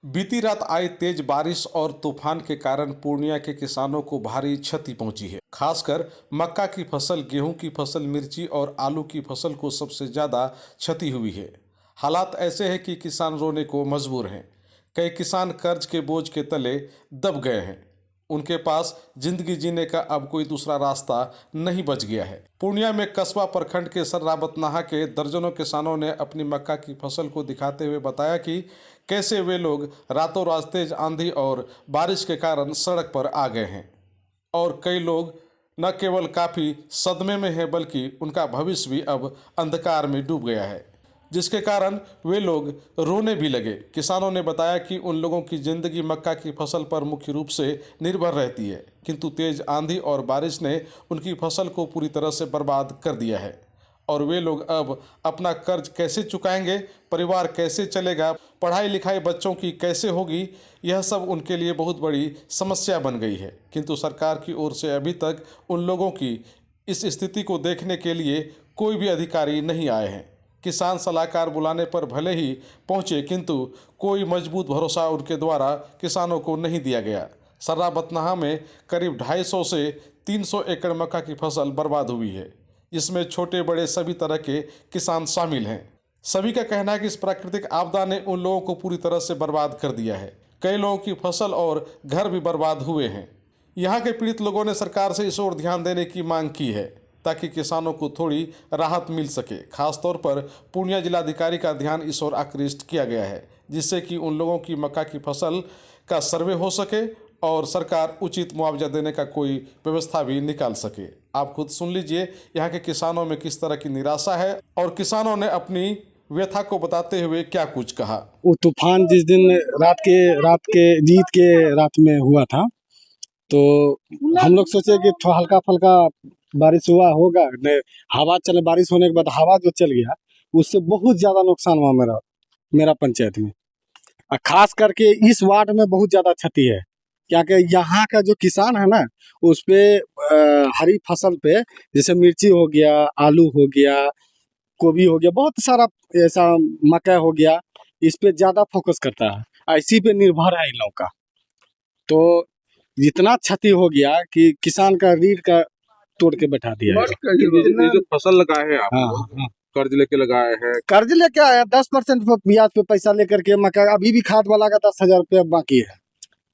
बीती रात आई तेज बारिश और तूफान के कारण पूर्णिया के किसानों को भारी क्षति पहुंची है। खासकर मक्का की फसल, गेहूं की फसल, मिर्ची और आलू की फसल को सबसे ज्यादा क्षति हुई है। हालात ऐसे हैं कि किसान रोने को मजबूर हैं। कई किसान कर्ज के बोझ के तले दब गए हैं। उनके पास जिंदगी जीने का अब कोई दूसरा रास्ता नहीं बच गया है। पूर्णिया में कस्बा प्रखंड के सर्राबतनाहा के दर्जनों किसानों ने अपनी मक्का की फसल को दिखाते हुए बताया कि कैसे वे लोग रातों रात तेज आंधी और बारिश के कारण सड़क पर आ गए हैं और कई लोग न केवल काफ़ी सदमे में हैं बल्कि उनका भविष्य भी अब अंधकार में डूब गया है, जिसके कारण वे लोग रोने भी लगे। किसानों ने बताया कि उन लोगों की ज़िंदगी मक्का की फसल पर मुख्य रूप से निर्भर रहती है, किंतु तेज आंधी और बारिश ने उनकी फसल को पूरी तरह से बर्बाद कर दिया है और वे लोग अब अपना कर्ज कैसे चुकाएंगे, परिवार कैसे चलेगा, पढ़ाई लिखाई बच्चों की कैसे होगी, यह सब उनके लिए बहुत बड़ी समस्या बन गई है। किंतु सरकार की ओर से अभी तक उन लोगों की इस स्थिति को देखने के लिए कोई भी अधिकारी नहीं आए हैं। किसान सलाहकार बुलाने पर भले ही पहुंचे, किंतु कोई मजबूत भरोसा उनके द्वारा किसानों को नहीं दिया गया। सर्राबतनाहा में करीब 250 से 300 एकड़ मक्का की फसल बर्बाद हुई है। इसमें छोटे बड़े सभी तरह के किसान शामिल हैं। सभी का कहना है कि इस प्राकृतिक आपदा ने उन लोगों को पूरी तरह से बर्बाद कर दिया है। कई लोगों की फसल और घर भी बर्बाद हुए हैं। यहाँ के पीड़ित लोगों ने सरकार से इस ओर ध्यान देने की मांग की है ताकि किसानों को थोड़ी राहत मिल सके। खासतौर पर पूर्णिया जिलाधिकारी का ध्यान इस ओर आकृष्ट किया गया है, जिससे कि उन लोगों की मक्का की फसल का सर्वे हो सके और सरकार उचित मुआवजा देने का कोई व्यवस्था भी निकाल सके। आप खुद सुन लीजिए यहाँ के किसानों में किस तरह की निराशा है और किसानों ने अपनी व्यथा को बताते हुए क्या कुछ कहा। वो तूफान जिस दिन रात के जीत के रात में हुआ था, तो हम लोग सोचे कि थोड़ा हल्का फल्का बारिश होगा नहीं, हवा चले, बारिश होने के बाद हवा जो चल गया उससे बहुत ज़्यादा नुकसान हुआ मेरा पंचायत में। और खास करके इस वार्ड में बहुत ज़्यादा क्षति है, क्या कि यहाँ का जो किसान है ना, उस पे हरी फसल पे जैसे मिर्ची हो गया, आलू हो गया, गोभी हो गया, बहुत सारा ऐसा मकई हो गया, इस पे ज़्यादा फोकस करता है, इसी पे निर्भर है इन लोगों का। तो जितना क्षति हो गया कि किसान का रीढ़ का तोड़ के बैठा दिया है। ये जो फसल लगाए हैं आप, हाँ, कर्ज लेके लगाए हैं, कर्ज लेके आया 10% ब्याज पे पैसा लेकर के मकई, अभी भी खाद वाला का 10,000 रुपया बाकी है।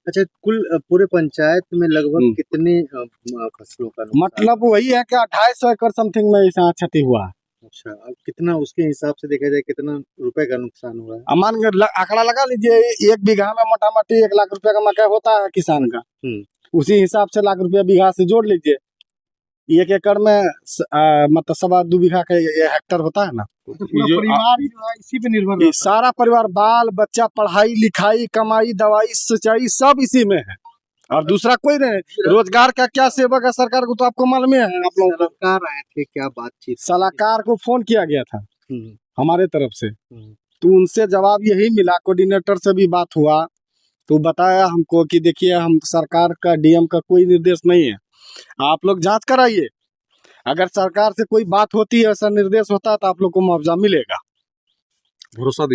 अच्छा, कुल पूरे पंचायत में लगभग कितने फसलों का नुकसान? मतलब वही है कि 250 एकड़ समथिंग में ऐसा क्षति हुआ है। अच्छा, अब कितना उसके हिसाब से देखा जाए कितना रुपए का नुकसान हुआ है? मान के आंकड़ा लगा लीजिए, 1 बीघा में मोटा मोटी 1 लाख रुपया का मकई होता है किसान का, उसी हिसाब से लाख रुपया बीघा से जोड़ लीजिए। 1 एकड़ में मतलब 2.25 बीघा का हेक्टर होता है ना। परिवार जो है इसी पे निर्भर, सारा परिवार, बाल बच्चा, पढ़ाई लिखाई, कमाई, दवाई, सिंचाई सब इसी में है और दूसरा कोई नहीं। रोजगार का क्या सेवक है सरकार को, तो आपको मालूम है। आप लोग सलाहकार आए थे, क्या बातचीत? सलाहकार को फोन किया गया था हमारे तरफ से, तो उनसे जवाब यही मिला। कोऑर्डिनेटर से भी बात हुआ तो बताया हमको कि देखिए, हम सरकार का, डीएम का कोई निर्देश नहीं है, आप लोग जांच कराइए, अगर सरकार से कोई बात होती है, ऐसा निर्देश होता है तो आप लोग को मुआवजा मिलेगा। भरोसा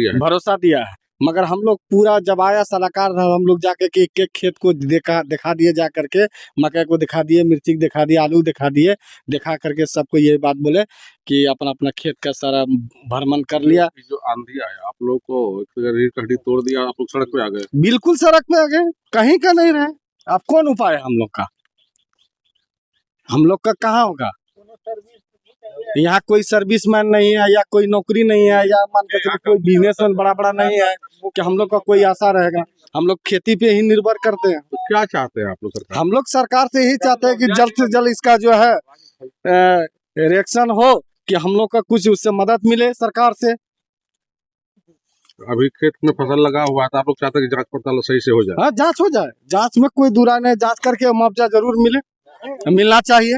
दिया है। मगर हम लोग पूरा जब आया सलाहकार, हम लोग जाके के एक खेत को दिखा दिए, जा करके मकई को दिखा दिए, मिर्ची दिखा दिए, आलू दिखा दिए, दिखा करके सबको यही बात बोले कि अपना अपना खेत का सारा भ्रमण कर लिया। जो आंधी आया, आप लोग को रीढ़ की हड्डी तोड़ दिया, आप लोग सड़क पे आ गए। बिल्कुल सड़क पे आ गए, कहीं का नहीं रहे। अब कौन उपाय है हम लोग का कहाँ होगा? यहाँ कोई सर्विसमैन नहीं है, या कोई नौकरी नहीं है, या मान के चलो कोई बिजनेसमैन बड़ा नहीं है कि हम लोग का कोई आशा रहेगा। हम लोग खेती पे ही निर्भर करते हैं। तो क्या चाहते हैं आप लोग सरकार? हम लोग सरकार से यही चाहते हैं कि जल्द से जल्द इसका जो है रिएक्शन हो, कि हम लोग का कुछ उससे मदद मिले सरकार से। अभी खेत में फसल लगा हुआ है तो आप लोग चाहते हैं कि जांच पड़ताल सही से हो जाए? हाँ, जांच हो जाए, जांच में कोई दुरा नहीं, जांच करके मुआवजा जरूर मिलना चाहिए।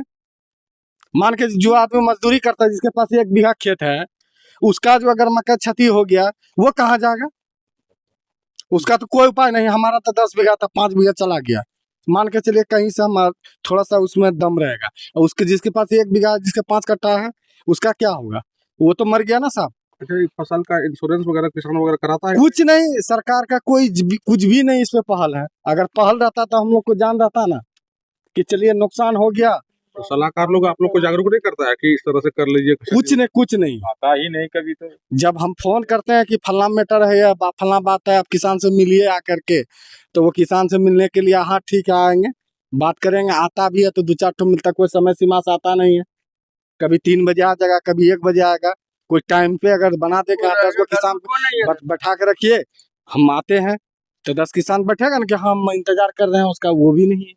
मान के जो आदमी मजदूरी करता है, जिसके पास 1 बीघा खेत है, उसका जो अगर मक्का क्षति हो गया, वो कहाँ जाएगा? उसका तो कोई उपाय नहीं। हमारा तो 10 बीघा था, 5 बीघा चला गया, मान के चलिए कहीं से हम थोड़ा सा उसमें दम रहेगा। और उसके जिसके पास 1 बीघा, जिसके 5 कट्टा है, उसका क्या होगा? वो तो मर गया ना साहब। अच्छा, ये फसल का इंश्योरेंस वगैरह किसान वगैरह कराता है? कुछ नहीं, सरकार का कुछ भी नहीं इस पे पहल है। अगर पहल रहता तो हम लोग को जान रहता ना कि चलिए नुकसान हो गया। तो सलाहकार लोग आप लोग को जागरूक नहीं करता है कि इस तरह से कर लीजिए? कुछ नहीं आता ही नहीं कभी तो। जब हम फोन करते हैं कि फला मैटर है या फला बात है, आप किसान से मिलिए आकर के, तो वो किसान से मिलने के लिए हाँ ठीक है आएंगे, बात करेंगे। आता भी है तो 2-4 ठो मिलता, कोई समय सीमा से आता नहीं है। कभी 3 बजे आ जाएगा, कभी 1 बजे आएगा। कोई टाइम पे अगर बना देगा 10 को किसान बैठा के रखिए, हम आते हैं तो 10 किसान बैठेगा ना कि हम इंतजार कर रहे हैं उसका, वो भी नहीं है।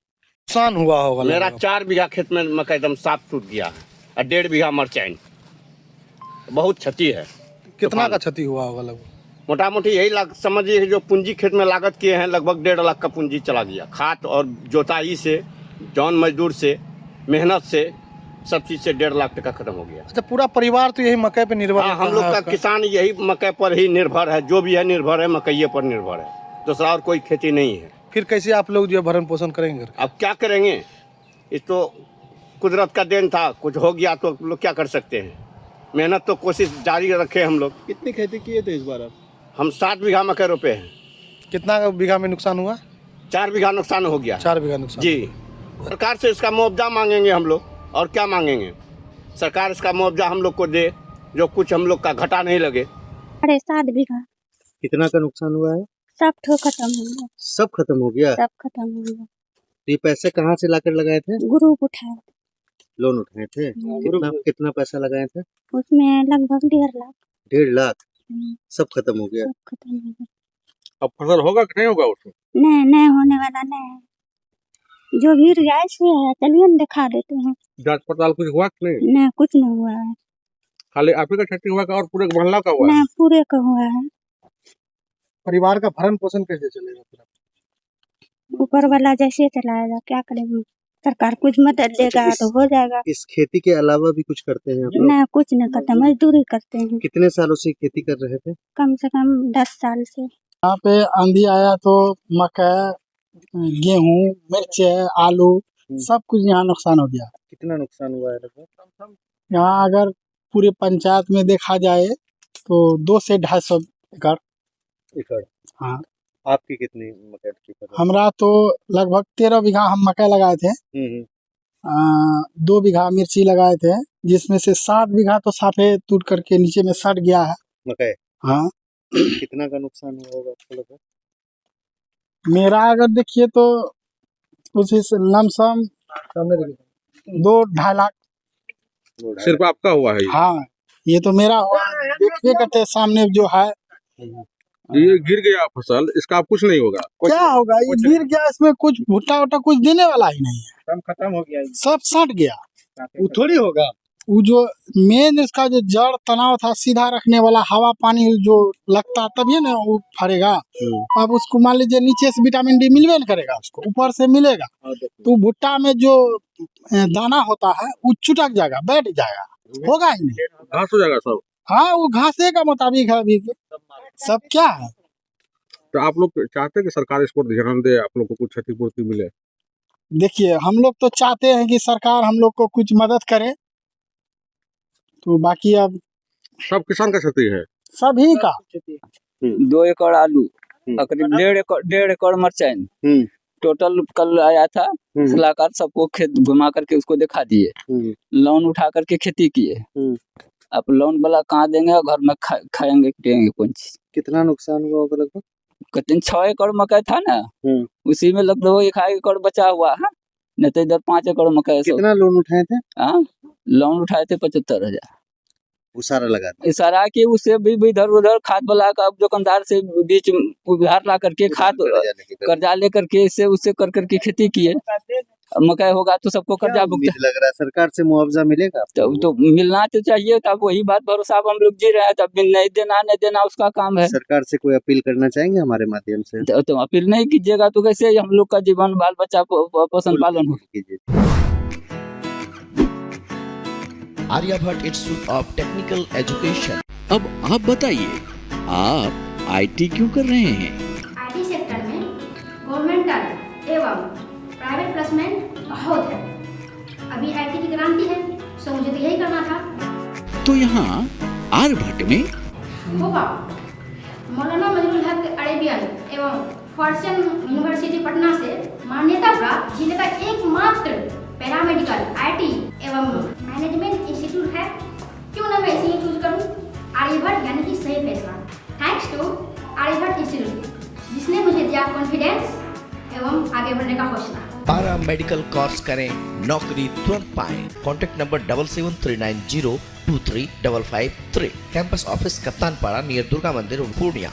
नुकसान हुआ होगा मेरा 4 बीघा खेत में मकई एकदम साफ सूट गया है और 1.5 बीघा मरचाइन, बहुत क्षति है। कितना का क्षति हुआ होगा लगभग? मोटा मोटी यही समझिए कि जो पूंजी खेत में लागत किए हैं लगभग 1.5 लाख का पूंजी चला गया। खाद और जोताई से, जौन मजदूर से, मेहनत से, सब चीज से 1.5 लाख टका खत्म हो गया। अच्छा, पूरा परिवार तो यही मकई पे निर्भर हाँ, हम लोग का किसान यही मकई पर ही निर्भर है, जो भी है निर्भर है, मकई पर निर्भर है, दूसरा और कोई खेती नहीं है। फिर कैसे आप लोग जो है भरण पोषण करेंगे? अब क्या करेंगे, ये तो कुदरत का देन था, कुछ हो गया तो लोग क्या कर सकते हैं। मेहनत तो कोशिश जारी रखे हम लोग। कितनी खेती किए थे इस बार आप? हम 7 बीघा मकई रोपे हैं। कितना बीघा में नुकसान हुआ? 4 बीघा नुकसान हो गया। 4 बीघा नुकसान जी। सरकार से इसका मुआवजा मांगेंगे हम लोग, और क्या मांगेंगे। सरकार इसका मुआवजा हम लोग को दे, जो कुछ हम लोग का घाटा नहीं लगे। 7.5 बीघा। कितना का नुकसान हुआ है? सब ठो खत्म हो गया। सब खत्म हो गया? सब खत्म हो गया। तो ये पैसे कहाँ से लाकर लगाए थे? ग्रुप उठाए, लोन उठाए थे? कितना पैसा लगाए थे? उसमें लगभग 1.5 लाख। 1.5 लाख? सब खत्म हो गया? सब खत्म हो गया। अब फसल होगा कि नहीं होगा उसमें? नहीं होने वाला नहीं है। जो गिर गया इसमें है, चलिए हम दिखा देते हैं। जांच पड़ताल कुछ हुआ कि नहीं? नहीं, कुछ नहीं हुआ है। खाली आप ही का क्षति हुआ और पूरे मोहल्ला का हुआ? नहीं, पूरे का हुआ है। परिवार का भरण पोषण कैसे चलेगा? ऊपर वाला जैसे चलाएगा, क्या करेंगे। सरकार कुछ मदद देगा तो हो जाएगा। इस खेती के अलावा भी कुछ करते हैं आप लोग? नहीं, कुछ नहीं करते, मजदूरी करते हैं। कितने सालों से खेती कर रहे थे? कम से कम 10 साल से। यहाँ पे आंधी आया तो मकई, गेहूं, मिर्च, आलू सब कुछ यहाँ नुकसान हो गया। कितना नुकसान हुआ है लगभग? यहाँ अगर पूरे पंचायत में देखा जाए तो 200 से 250 एकड़। हाँ। आपकी कितनी मकई की फसल? हमरा तो लगभग 13 बीघा हम मकई लगाए थे। 2 बीघा मिर्ची लगाए थे, जिसमें से 7 बीघा तो साफे टूट करके नीचे में सड़ गया है मकई। हाँ। कितना का नुकसान हुआ होगा आपको लगभग? मेरा अगर देखिए तो उसी से लमसम 2-2.5 लाख। सिर्फ आपका हुआ है? हाँ, ये तो मेरा हुआ। देखिए करते सामने जो है, ये गिर गया फसल, इसका आप कुछ नहीं होगा? क्या होगा, ये गिर गया, इसमें कुछ भुट्टा उट्टा कुछ देने वाला ही नहीं है, सब खत्म हो गया, सब सट गया। वो थोड़ी होगा। वो जो मेन इसका जो जड़ तनाव था, सीधा रखने वाला हवा पानी जो लगता तभी ना वो फरेगा। अब उसको मान लीजिए नीचे से विटामिन डी मिलवे नहीं करेगा, उसको ऊपर से मिलेगा, तो भुट्टा में जो दाना होता है वो चुटक जाएगा, बैठ जाएगा, होगा ही नहीं, घास हो जाएगा सब। हाँ, वो घासे का मुताबिक है अभी सब क्या है। तो आप लोग चाहते हैं कि सरकार इस पर ध्यान दे, आप लोग को कुछ क्षतिपूर्ति मिले? देखिए, हम लोग तो चाहते हैं कि सरकार हम लोग को कुछ मदद करे, तो बाकी अब सब किसान का क्षति है? सभी का। 2 एकड़ आलू, करीब 1.5 एकड़ मरचाइन, टोटल कल आया था सलाहकार, सबको खेत घुमा करके उसको दिखा दिए, लोन उठा करके खेती किए। अब लोन वाला कहाँ देंगे, घर में खाएंगे पिएंगे कौन चीज। कितना नुकसान हुआ होगा लगभग? कहते 6 एकड़ मकई था ना, उसी में लगभग 1 एकड़ बचा हुआ है, नहीं तो इधर 5 एकड़ मकई। कितना लोन उठाए थे? हाँ, लोन उठाए थे 75,000। उसारा लगा दिया? इशारा के उससे भी इधर उधर खाद वाला का दुकानदार से बीच उधार ला करके खाद कर्जा लेकर के इससे उससे कर करके खेती किए। मकई होगा तो सबको कर्जा भुगतान लग रहा है सरकार से मुआवजा मिलेगा? तो मिलना तो चाहिए, तब वही बात भरोसा अब हम लोग जी रहे हैं, तब नहीं देना उसका काम है। सरकार से कोई अपील करना चाहेंगे हमारे माध्यम से? तो अपील नहीं कीजिएगा तो कैसे हम लोग का जीवन बाल बच्चा पोषण पालन हो। Aryabhatta Institute of Technical Education. अब आप बताइए, आप आईटी क्यों कर रहे हैं? आईटी सेक्टर में गवर्नमेंटल एवं प्राइवेट प्लेसमेंट बहुत है। अभी आईटी की क्रांति है, सो मुझे तो यही करना था। तो यहाँ आर्यभट्ट में भोपाल, मौलाना मजरूल हक अरेबियन एवं फॉर्च्यून यूनिवर्सिटी पटना से मान्यता प्राप्त जिले का एकमात्र पैरामेडिकल आईटी एवं मैनेजमेंट इंस्टीट्यूट है। क्यों ना मैं इसे चूज करूं? आर्यभट्ट यानी कि सही फैसला। थैंक्स टू आर्यभट्ट इंस्टीट्यूट जिसने मुझे दिया कॉन्फिडेंस एवं आगे बढ़ने का हौसला। पारा मेडिकल कोर्स करें, नौकरी तुरंत पाएं। Contact number 7739023553। Campus office Kaptanpara near Durga मंदिर पूर्णिया।